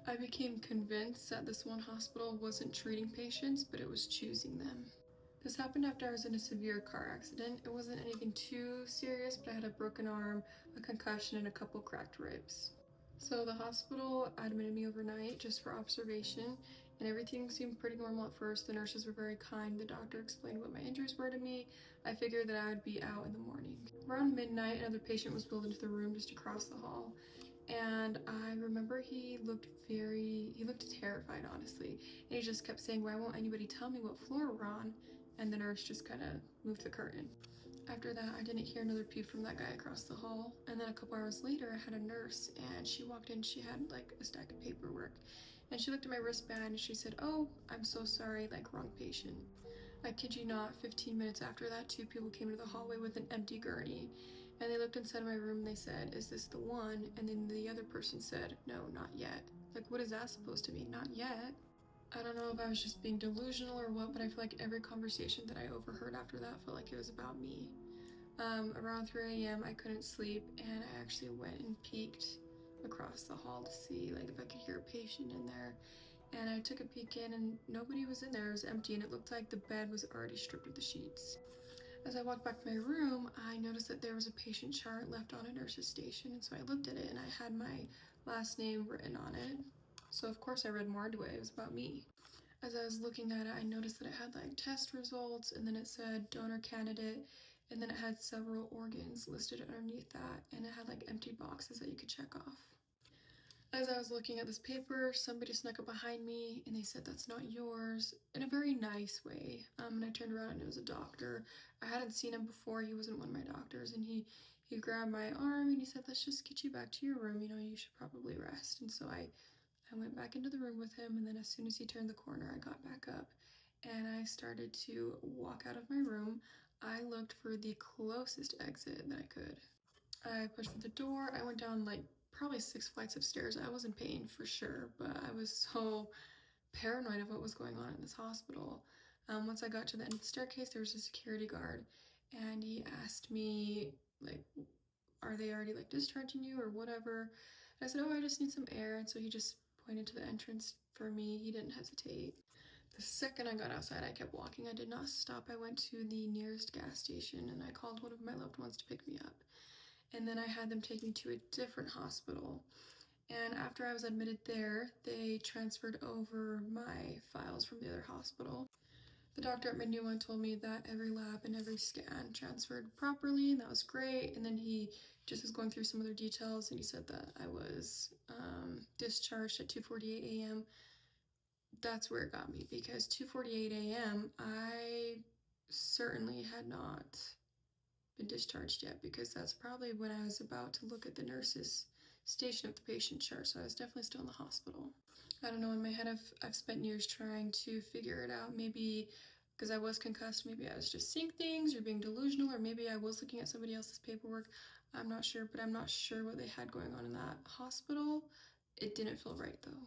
I became convinced that this one hospital wasn't treating patients, but it was choosing them. This happened after I was in a severe car accident. It wasn't anything too serious, but I had a broken arm, a concussion, and a couple cracked ribs. So the hospital admitted me overnight just for observation, and everything seemed pretty normal at first. The nurses were very kind. The doctor explained what my injuries were to me. I figured that I would be out in the morning. Around midnight, another patient was wheeled into the room just across the hall. And I remember he looked terrified, honestly. And he just kept saying, "Why won't anybody tell me what floor we're on?" And the nurse just kind of moved the curtain. After that, I didn't hear another peep from that guy across the hall. And then a couple hours later, I had a nurse, and she walked in. She had like a stack of paperwork. And she looked at my wristband and she said, "Oh, I'm so sorry, like wrong patient." I kid you not, 15 minutes after that, two people came into the hallway with an empty gurney. And they looked inside my room and they said, "Is this the one?" And then the other person said, "No, not yet." Like, what is that supposed to mean? Not yet? I don't know if I was just being delusional or what, but I feel like every conversation that I overheard after that felt like it was about me. Around 3 a.m., I couldn't sleep, and I actually went and peeked across the hall to see like if I could hear a patient in there. And I took a peek in, and nobody was in there. It was empty, and it looked like the bed was already stripped of the sheets. As I walked back to my room, I noticed that there was a patient chart left on a nurse's station, and so I looked at it, and I had my last name written on it. So of course I read more into it. It was about me. As I was looking at it, I noticed that it had like test results, and then it said donor candidate, and then it had several organs listed underneath that, and it had like empty boxes that you could check off. As I was looking at this paper, somebody snuck up behind me and they said, "That's not yours," in a very nice way. And I turned around and it was a doctor. I hadn't seen him before. He wasn't one of my doctors, and he grabbed my arm and he said, "Let's just get you back to your room. You know, you should probably rest." And so I went back into the room with him, and then as soon as he turned the corner, I got back up and I started to walk out of my room. I looked for the closest exit that I could. I pushed the door. I went down like probably 6 flights of stairs. I was in pain for sure, but I was so paranoid of what was going on in this hospital. Once I got to the end of the staircase, there was a security guard, and he asked me like, "Are they already like discharging you or whatever?" And I said, "Oh, I just need some air." And so he just pointed to the entrance for me. He didn't hesitate. The second I got outside, I kept walking. I did not stop. I went to the nearest gas station and I called one of my loved ones to pick me up. And then I had them take me to a different hospital. And after I was admitted there, they transferred over my files from the other hospital. The doctor at my new one told me that every lab and every scan transferred properly, and that was great. And then he just was going through some other details, and he said that I was discharged at 2:48 a.m. That's where it got me, because 2:48 a.m. I certainly had not been discharged yet, because that's probably when I was about to look at the nurse's station of the patient chart, so I was definitely still in the hospital. I don't know, in my head I've spent years trying to figure it out. Maybe because I was concussed, maybe I was just seeing things or being delusional, or maybe I was looking at somebody else's paperwork. I'm not sure, but I'm not sure what they had going on in that hospital. It didn't feel right though.